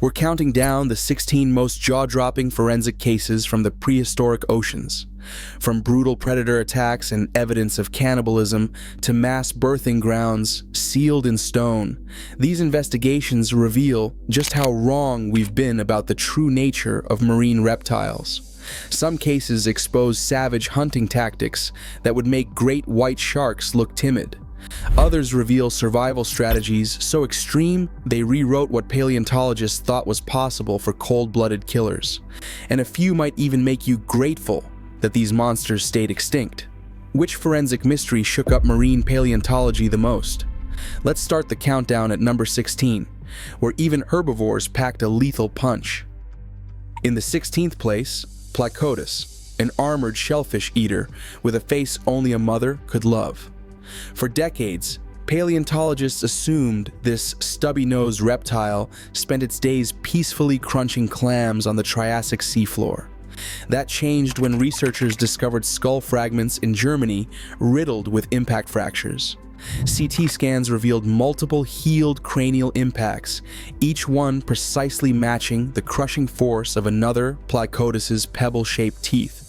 We're counting down the 16 most jaw-dropping forensic cases from the prehistoric oceans. From brutal predator attacks and evidence of cannibalism to mass birthing grounds sealed in stone, these investigations reveal just how wrong we've been about the true nature of marine reptiles. Some cases expose savage hunting tactics that would make great white sharks look timid. Others reveal survival strategies so extreme they rewrote what paleontologists thought was possible for cold-blooded killers. And a few might even make you grateful that these monsters stayed extinct. Which forensic mystery shook up marine paleontology the most? Let's start the countdown at number 16, where even herbivores packed a lethal punch. In the 16th place, Placodontus, an armored shellfish eater with a face only a mother could love. For decades, paleontologists assumed this stubby-nosed reptile spent its days peacefully crunching clams on the Triassic seafloor. That changed when researchers discovered skull fragments in Germany riddled with impact fractures. CT scans revealed multiple healed cranial impacts, each one precisely matching the crushing force of another Placodontus's pebble-shaped teeth.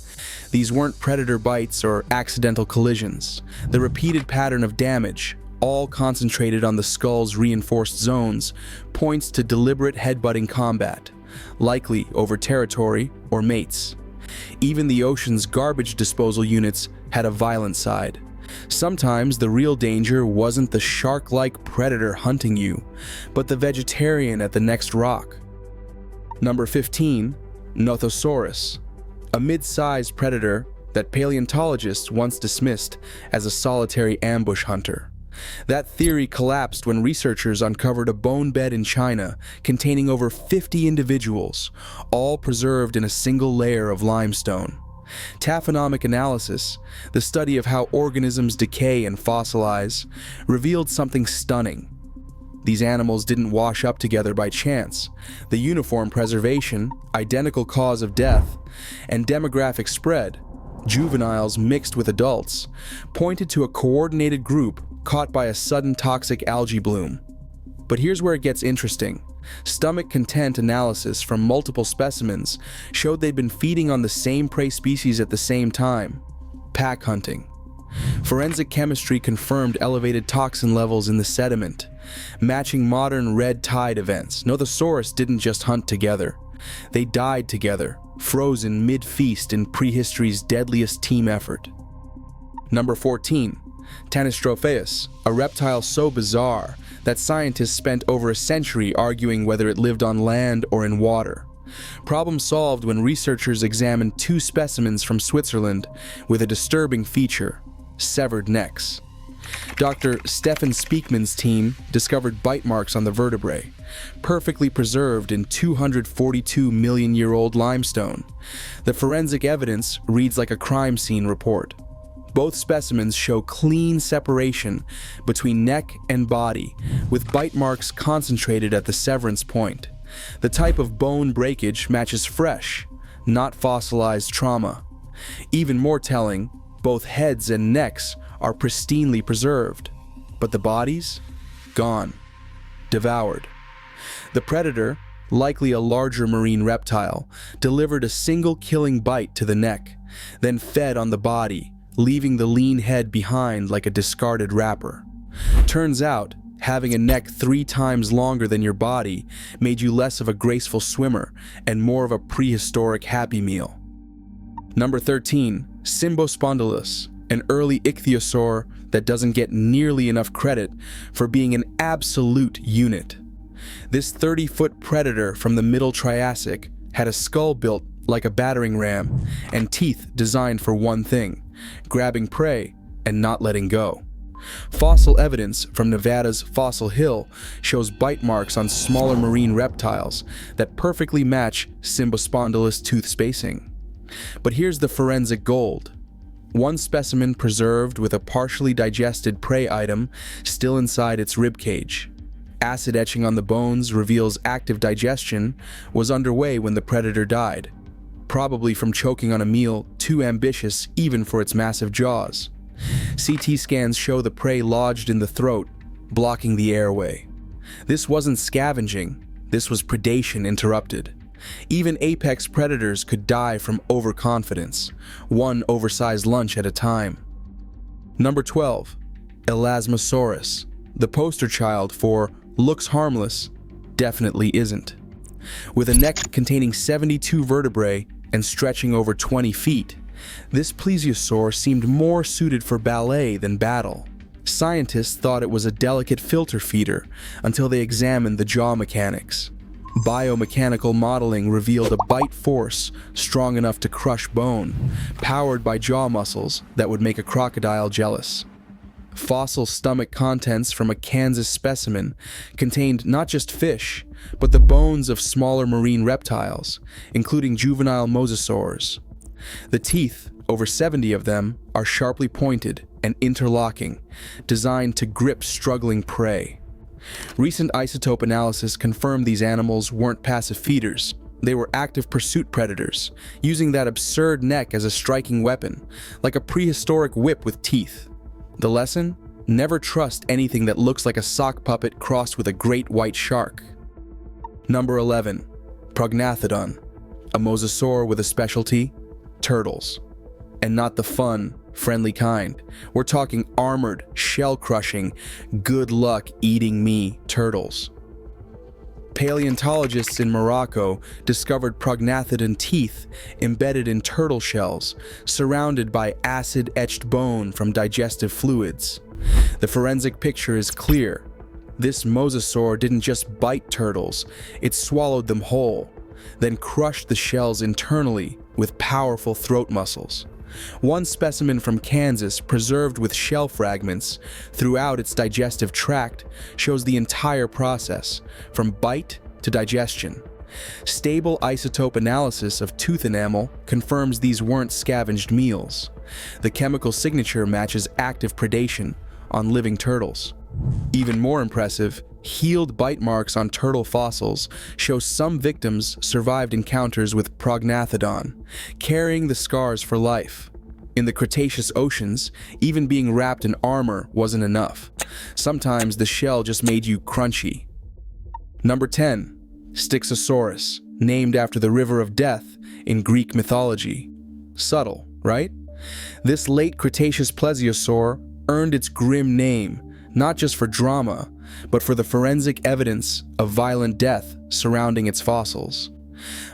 These weren't predator bites or accidental collisions. The repeated pattern of damage, all concentrated on the skull's reinforced zones, points to deliberate headbutting combat, likely over territory or mates. Even the ocean's garbage disposal units had a violent side. Sometimes the real danger wasn't the shark-like predator hunting you, but the vegetarian at the next rock. Number 15, Nothosaurus, a mid-sized predator that paleontologists once dismissed as a solitary ambush hunter. That theory collapsed when researchers uncovered a bone bed in China containing over 50 individuals, all preserved in a single layer of limestone. Taphonomic analysis, the study of how organisms decay and fossilize, revealed something stunning. These animals didn't wash up together by chance. The uniform preservation, identical cause of death, and demographic spread, juveniles mixed with adults, pointed to a coordinated group caught by a sudden toxic algae bloom. But here's where it gets interesting. Stomach content analysis from multiple specimens showed they'd been feeding on the same prey species at the same time. Pack hunting. Forensic chemistry confirmed elevated toxin levels in the sediment, matching modern red tide events. Nothosaurus didn't just hunt together. They died together, frozen mid-feast in prehistory's deadliest team effort. Number 14, Tanystropheus, a reptile so bizarre that scientists spent over a century arguing whether it lived on land or in water. Problem solved when researchers examined two specimens from Switzerland with a disturbing feature: severed necks. Dr. Stefan Speakman's team discovered bite marks on the vertebrae, perfectly preserved in 242-million-year-old limestone. The forensic evidence reads like a crime scene report. Both specimens show clean separation between neck and body, with bite marks concentrated at the severance point. The type of bone breakage matches fresh, not fossilized trauma. Even more telling, both heads and necks are pristinely preserved, but the bodies? Gone. Devoured. The predator, likely a larger marine reptile, delivered a single killing bite to the neck, then fed on the body, leaving the lean head behind like a discarded wrapper. Turns out, having a neck 3 times longer than your body made you less of a graceful swimmer and more of a prehistoric Happy Meal. Number 13, Simbospondylus, an early ichthyosaur that doesn't get nearly enough credit for being an absolute unit. This 30-foot predator from the Middle Triassic had a skull built like a battering ram and teeth designed for one thing: grabbing prey and not letting go. Fossil evidence from Nevada's Fossil Hill shows bite marks on smaller marine reptiles that perfectly match Simbospondylus tooth spacing. But here's the forensic gold. One specimen preserved with a partially digested prey item still inside its ribcage. Acid etching on the bones reveals active digestion was underway when the predator died, probably from choking on a meal too ambitious even for its massive jaws. CT scans show the prey lodged in the throat, blocking the airway. This wasn't scavenging, This was predation interrupted. Even apex predators could die from overconfidence, one oversized lunch at a time. Number 12. Elasmosaurus, the poster child for looks harmless, definitely isn't. With a neck containing 72 vertebrae and stretching over 20 feet, this plesiosaur seemed more suited for ballet than battle. Scientists thought it was a delicate filter feeder until they examined the jaw mechanics. Biomechanical modeling revealed a bite force strong enough to crush bone, powered by jaw muscles that would make a crocodile jealous. Fossil stomach contents from a Kansas specimen contained not just fish, but the bones of smaller marine reptiles, including juvenile mosasaurs. The teeth, over 70 of them, are sharply pointed and interlocking, designed to grip struggling prey. Recent isotope analysis confirmed these animals weren't passive feeders. They were active pursuit predators, using that absurd neck as a striking weapon, like a prehistoric whip with teeth. The lesson? Never trust anything that looks like a sock puppet crossed with a great white shark. Number 11. Prognathodon, a mosasaur with a specialty: turtles. And not the fun, friendly kind. We're talking armored, shell-crushing, good luck eating me turtles. Paleontologists in Morocco discovered prognathodon teeth embedded in turtle shells, surrounded by acid-etched bone from digestive fluids. The forensic picture is clear. This mosasaur didn't just bite turtles, it swallowed them whole, then crushed the shells internally with powerful throat muscles. One specimen from Kansas, preserved with shell fragments throughout its digestive tract, shows the entire process, from bite to digestion. Stable isotope analysis of tooth enamel confirms these weren't scavenged meals. The chemical signature matches active predation on living turtles. Even more impressive, healed bite marks on turtle fossils show some victims survived encounters with Prognathodon, carrying the scars for life. In the Cretaceous oceans, even being wrapped in armor wasn't enough. Sometimes the shell just made you crunchy. Number 10. Styxosaurus, named after the river of death in Greek mythology. Subtle, right? This late Cretaceous plesiosaur earned its grim name, not just for drama, but for the forensic evidence of violent death surrounding its fossils.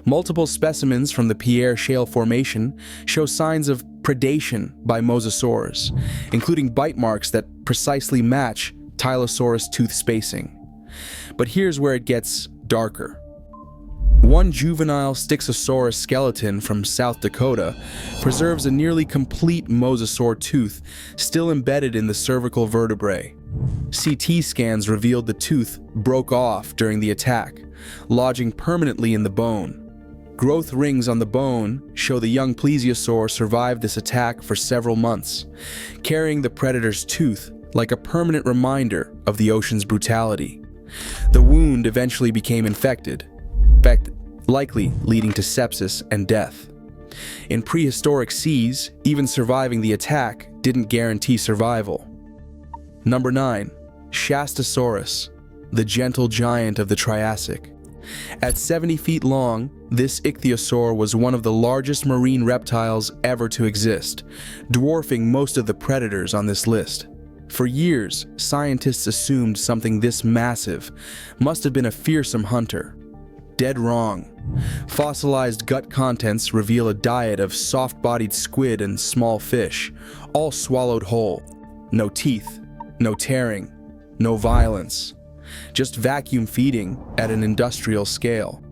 Multiple specimens from the Pierre Shale Formation show signs of predation by mosasaurs, including bite marks that precisely match Tylosaurus tooth spacing. But here's where it gets darker. One juvenile Styxosaurus skeleton from South Dakota preserves a nearly complete mosasaur tooth still embedded in the cervical vertebrae. CT scans revealed the tooth broke off during the attack, lodging permanently in the bone. Growth rings on the bone show the young plesiosaur survived this attack for several months, carrying the predator's tooth like a permanent reminder of the ocean's brutality. The wound eventually became infected, likely leading to sepsis and death. In prehistoric seas, even surviving the attack didn't guarantee survival. Number 9. Shastasaurus, the gentle giant of the Triassic. At 70 feet long, this ichthyosaur was one of the largest marine reptiles ever to exist, dwarfing most of the predators on this list. For years, scientists assumed something this massive must have been a fearsome hunter. Dead wrong. Fossilized gut contents reveal a diet of soft-bodied squid and small fish, all swallowed whole. No teeth, no tearing, no violence. Just vacuum feeding at an industrial scale.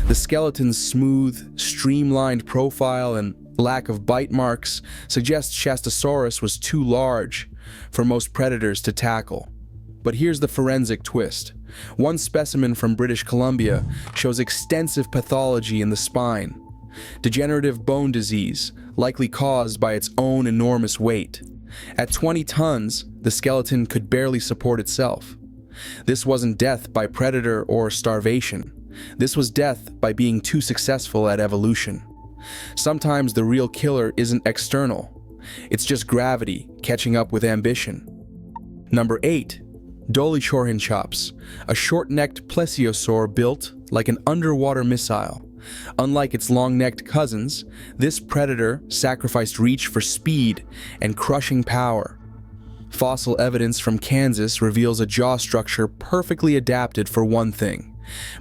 The skeleton's smooth, streamlined profile and lack of bite marks suggests Shastasaurus was too large for most predators to tackle. But here's the forensic twist. One specimen from British Columbia shows extensive pathology in the spine. Degenerative bone disease, likely caused by its own enormous weight. At 20 tons, the skeleton could barely support itself. This wasn't death by predator or starvation. This was death by being too successful at evolution. Sometimes the real killer isn't external. It's just gravity catching up with ambition. Number 8. Dolichorhynchops, a short-necked plesiosaur built like an underwater missile. Unlike its long-necked cousins, this predator sacrificed reach for speed and crushing power. Fossil evidence from Kansas reveals a jaw structure perfectly adapted for one thing: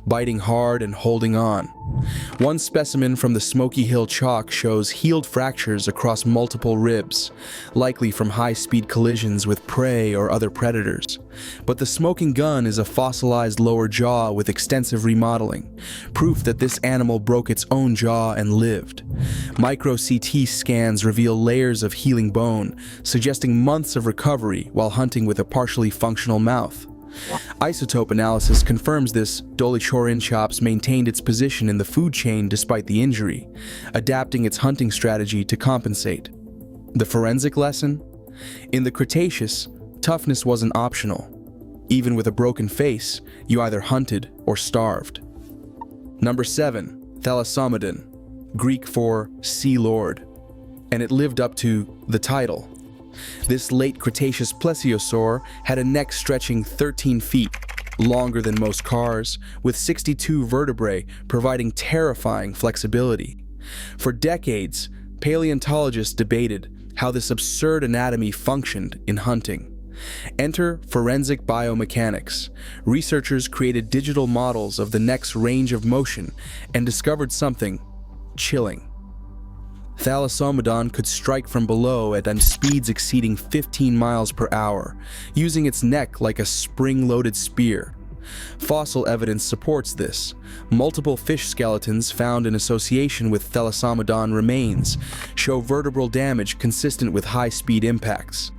biting hard and holding on. One specimen from the Smoky Hill Chalk shows healed fractures across multiple ribs, likely from high-speed collisions with prey or other predators. But the smoking gun is a fossilized lower jaw with extensive remodeling, proof that this animal broke its own jaw and lived. Micro-CT scans reveal layers of healing bone, suggesting months of recovery while hunting with a partially functional mouth. Isotope analysis confirms this. Dolichorhynchops maintained its position in the food chain despite the injury, adapting its hunting strategy to compensate. The forensic lesson? In the Cretaceous, toughness wasn't optional. Even with a broken face, you either hunted or starved. Number 7. Thalassomedon, Greek for Sea Lord, and it lived up to the title. This late Cretaceous plesiosaur had a neck stretching 13 feet, longer than most cars, with 62 vertebrae providing terrifying flexibility. For decades, paleontologists debated how this absurd anatomy functioned in hunting. Enter forensic biomechanics. Researchers created digital models of the neck's range of motion and discovered something chilling. Thalassomedon could strike from below at speeds exceeding 15 miles per hour, using its neck like a spring-loaded spear. Fossil evidence supports this. Multiple fish skeletons found in association with Thalassomedon remains show vertebral damage consistent with high-speed impacts.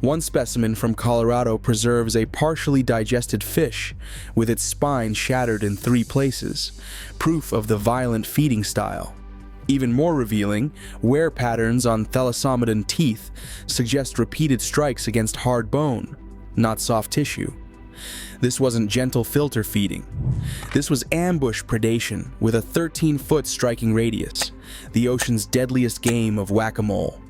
One specimen from Colorado preserves a partially digested fish with its spine shattered in 3 places, proof of the violent feeding style. Even more revealing, wear patterns on Thalassomedon teeth suggest repeated strikes against hard bone, not soft tissue. This wasn't gentle filter feeding. This was ambush predation with a 13-foot striking radius, the ocean's deadliest game of whack-a-mole.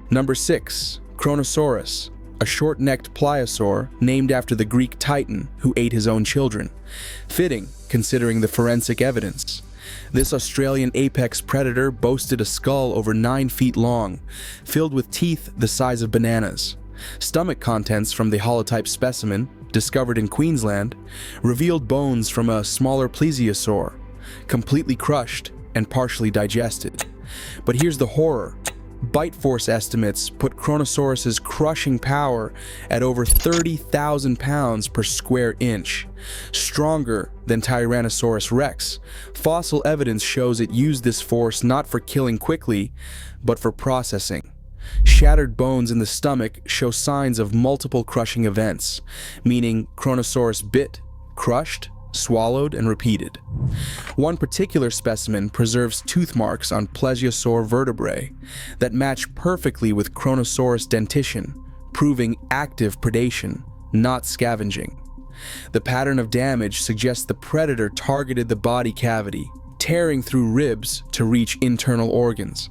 Number 6. Kronosaurus, a short-necked pliosaur named after the Greek Titan who ate his own children. Fitting, considering the forensic evidence. This Australian apex predator boasted a skull over 9 feet long, filled with teeth the size of bananas. Stomach contents from the holotype specimen, discovered in Queensland, revealed bones from a smaller plesiosaur, completely crushed and partially digested. But here's the horror. Bite force estimates put Kronosaurus's crushing power at over 30,000 pounds per square inch, stronger than Tyrannosaurus rex. Fossil evidence shows it used this force not for killing quickly, but for processing. Shattered bones in the stomach show signs of multiple crushing events, meaning Kronosaurus bit, crushed, swallowed, and repeated. One particular specimen preserves tooth marks on plesiosaur vertebrae that match perfectly with Kronosaurus dentition, proving active predation, not scavenging. The pattern of damage suggests the predator targeted the body cavity, tearing through ribs to reach internal organs.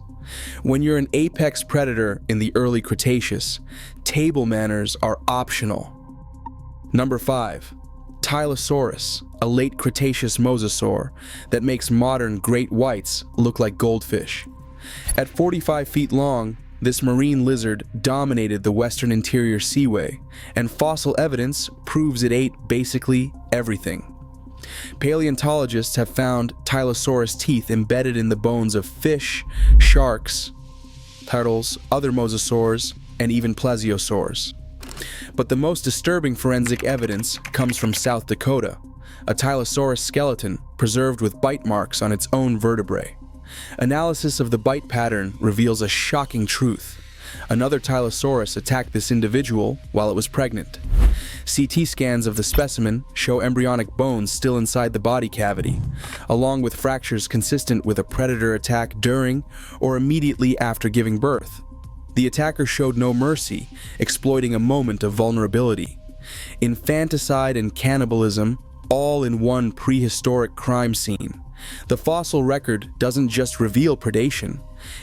When you're an apex predator in the early Cretaceous, table manners are optional. Number 5. Tylosaurus, a late Cretaceous mosasaur that makes modern great whites look like goldfish. At 45 feet long, this marine lizard dominated the western interior seaway, and fossil evidence proves it ate basically everything. Paleontologists have found Tylosaurus teeth embedded in the bones of fish, sharks, turtles, other mosasaurs, and even plesiosaurs. But the most disturbing forensic evidence comes from South Dakota, a Tylosaurus skeleton preserved with bite marks on its own vertebrae. Analysis of the bite pattern reveals a shocking truth. Another Tylosaurus attacked this individual while it was pregnant. CT scans of the specimen show embryonic bones still inside the body cavity, along with fractures consistent with a predator attack during or immediately after giving birth. The attacker showed no mercy, exploiting a moment of vulnerability. Infanticide and cannibalism, all in one prehistoric crime scene. The fossil record doesn't just reveal predation,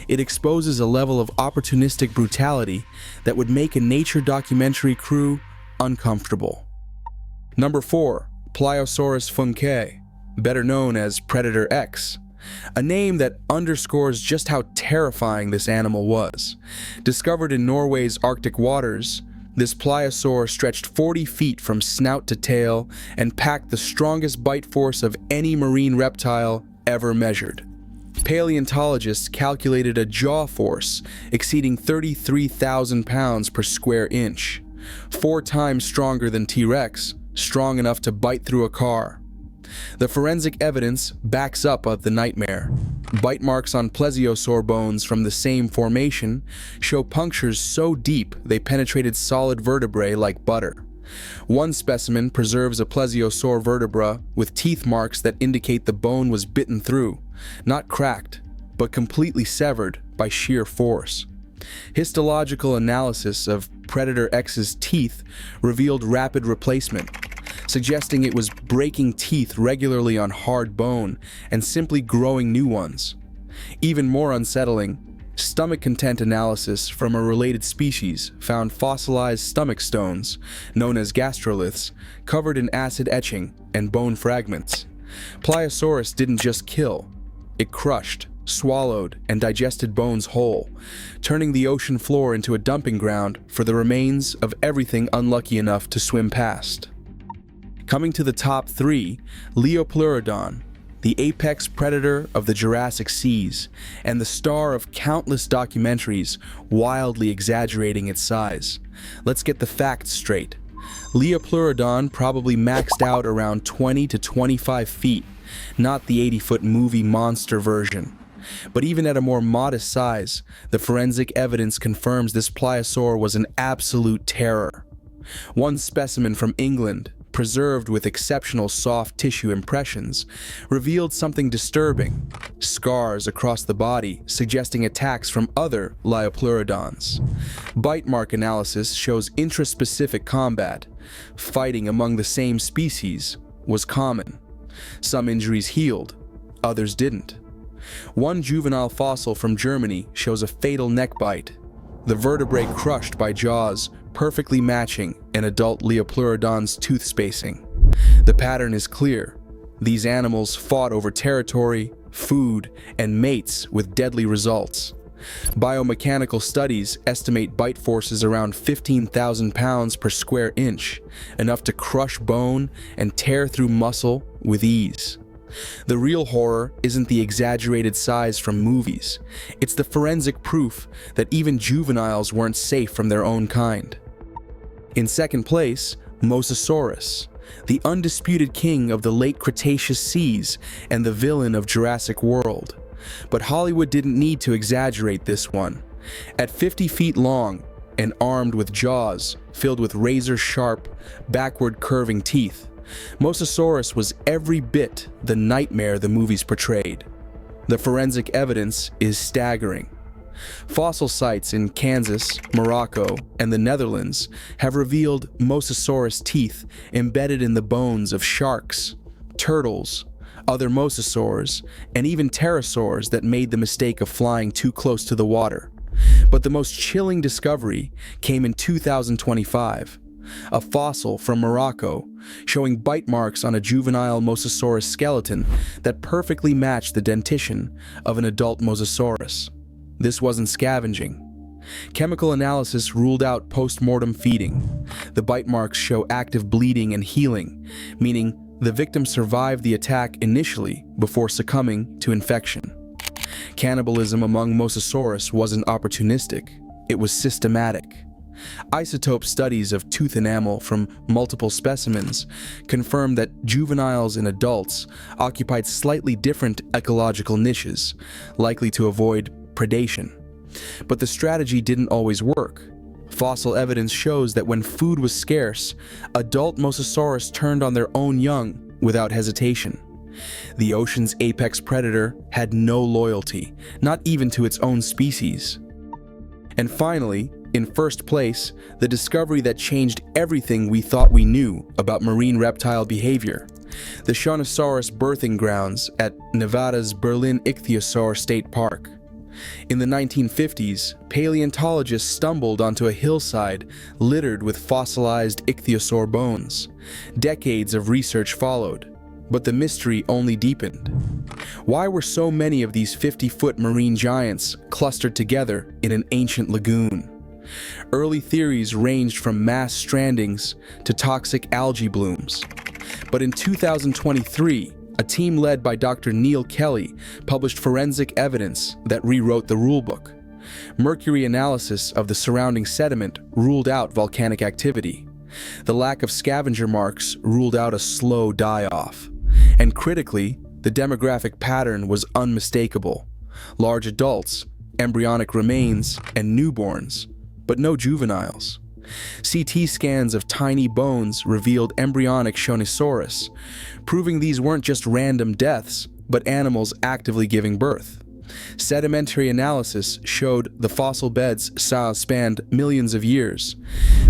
it exposes a level of opportunistic brutality that would make a nature documentary crew uncomfortable. Number 4. Pliosaurus funke, better known as Predator X, a name that underscores just how terrifying this animal was. Discovered in Norway's Arctic waters, this pliosaur stretched 40 feet from snout to tail and packed the strongest bite force of any marine reptile ever measured. Paleontologists calculated a jaw force exceeding 33,000 pounds per square inch, 4 times stronger than T-Rex, strong enough to bite through a car. The forensic evidence backs up the nightmare. Bite marks on plesiosaur bones from the same formation show punctures so deep they penetrated solid vertebrae like butter. One specimen preserves a plesiosaur vertebra with teeth marks that indicate the bone was bitten through, not cracked, but completely severed by sheer force. Histological analysis of Predator X's teeth revealed rapid replacement, suggesting it was breaking teeth regularly on hard bone and simply growing new ones. Even more unsettling, stomach content analysis from a related species found fossilized stomach stones, known as gastroliths, covered in acid etching and bone fragments. Pliosaurus didn't just kill, it crushed, swallowed, and digested bones whole, turning the ocean floor into a dumping ground for the remains of everything unlucky enough to swim past. Coming to the top 3, Liopleurodon, the apex predator of the Jurassic seas, and the star of countless documentaries wildly exaggerating its size. Let's get the facts straight. Liopleurodon probably maxed out around 20 to 25 feet, not the 80-foot movie monster version. But even at a more modest size, the forensic evidence confirms this pliosaur was an absolute terror. One specimen from England, preserved with exceptional soft tissue impressions, revealed something disturbing: scars across the body suggesting attacks from other Liopleurodons. Bite mark analysis shows intraspecific combat. Fighting among the same species was common. Some injuries healed, others didn't. One juvenile fossil from Germany shows a fatal neck bite, the vertebrae crushed by jaws perfectly matching an adult Liopleurodon's tooth spacing. The pattern is clear. These animals fought over territory, food, and mates with deadly results. Biomechanical studies estimate bite forces around 15,000 pounds per square inch, enough to crush bone and tear through muscle with ease. The real horror isn't the exaggerated size from movies. It's the forensic proof that even juveniles weren't safe from their own kind. In second place, Mosasaurus, the undisputed king of the late Cretaceous seas and the villain of Jurassic World. But Hollywood didn't need to exaggerate this one. At 50 feet long and armed with jaws filled with razor-sharp, backward-curving teeth, Mosasaurus was every bit the nightmare the movies portrayed. The forensic evidence is staggering. Fossil sites in Kansas, Morocco, and the Netherlands have revealed Mosasaurus teeth embedded in the bones of sharks, turtles, other mosasaurs, and even pterosaurs that made the mistake of flying too close to the water. But the most chilling discovery came in 2025. A fossil from Morocco showing bite marks on a juvenile Mosasaurus skeleton that perfectly matched the dentition of an adult Mosasaurus. This wasn't scavenging. Chemical analysis ruled out post-mortem feeding. The bite marks show active bleeding and healing, meaning the victim survived the attack initially before succumbing to infection. Cannibalism among Mosasaurus wasn't opportunistic, it was systematic. Isotope studies of tooth enamel from multiple specimens confirm that juveniles and adults occupied slightly different ecological niches, likely to avoid predation. But the strategy didn't always work. Fossil evidence shows that when food was scarce, adult Mosasaurus turned on their own young without hesitation. The ocean's apex predator had no loyalty, not even to its own species. And finally, in first place, the discovery that changed everything we thought we knew about marine reptile behavior: the Shastasaurus birthing grounds at Nevada's Berlin Ichthyosaur State Park. In the 1950s, paleontologists stumbled onto a hillside littered with fossilized ichthyosaur bones. Decades of research followed, but the mystery only deepened. Why were so many of these 50-foot marine giants clustered together in an ancient lagoon? Early theories ranged from mass strandings to toxic algae blooms. But in 2023, a team led by Dr. Neil Kelly published forensic evidence that rewrote the rulebook. Mercury analysis of the surrounding sediment ruled out volcanic activity. The lack of scavenger marks ruled out a slow die-off. And critically, the demographic pattern was unmistakable. Large adults, embryonic remains, and newborns, but no juveniles. CT scans of tiny bones revealed embryonic Kronosaurus, proving these weren't just random deaths, but animals actively giving birth. Sedimentary analysis showed the fossil beds spanned millions of years,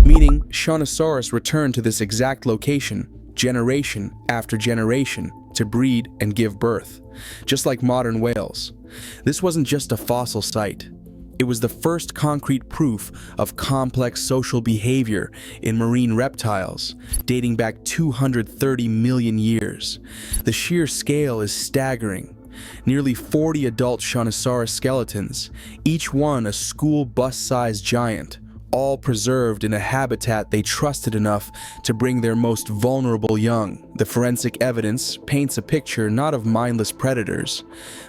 meaning Kronosaurus returned to this exact location, generation after generation, to breed and give birth, just like modern whales. This wasn't just a fossil site. It was the first concrete proof of complex social behavior in marine reptiles, dating back 230 million years. The sheer scale is staggering. Nearly 40 adult Kronosaurus skeletons, each one a school bus-sized giant, all preserved in a habitat they trusted enough to bring their most vulnerable young. The forensic evidence paints a picture not of mindless predators,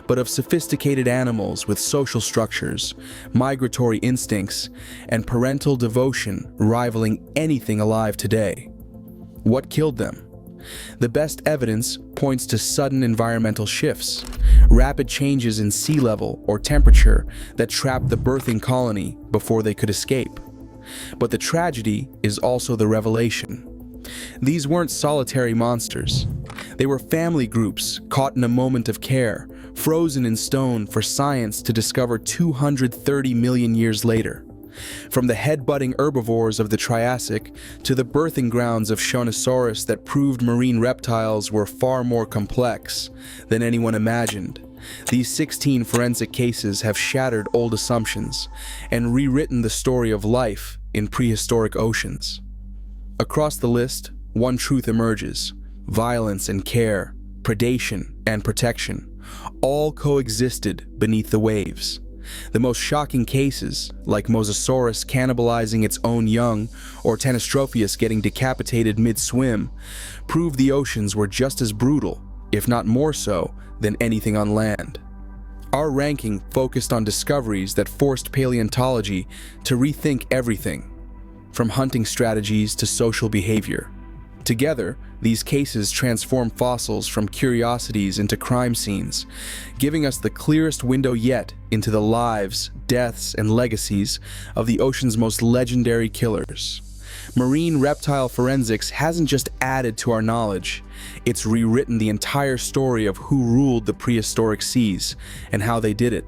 but of sophisticated animals with social structures, migratory instincts, and parental devotion rivaling anything alive today. What killed them? The best evidence points to sudden environmental shifts, rapid changes in sea level or temperature that trapped the birthing colony before they could escape. But the tragedy is also the revelation. These weren't solitary monsters. They were family groups caught in a moment of care, frozen in stone for science to discover 230 million years later. From the headbutting herbivores of the Triassic to the birthing grounds of Kronosaurus that proved marine reptiles were far more complex than anyone imagined. These 16 forensic cases have shattered old assumptions and rewritten the story of life in prehistoric oceans. Across the list, one truth emerges: violence and care, predation and protection, all coexisted beneath the waves. The most shocking cases, like Mosasaurus cannibalizing its own young or Tanystropheus getting decapitated mid-swim, prove the oceans were just as brutal, if not more so, than anything on land. Our ranking focused on discoveries that forced paleontology to rethink everything, from hunting strategies to social behavior. Together, these cases transform fossils from curiosities into crime scenes, giving us the clearest window yet into the lives, deaths, and legacies of the ocean's most legendary killers. Marine reptile forensics hasn't just added to our knowledge, it's rewritten the entire story of who ruled the prehistoric seas and how they did it.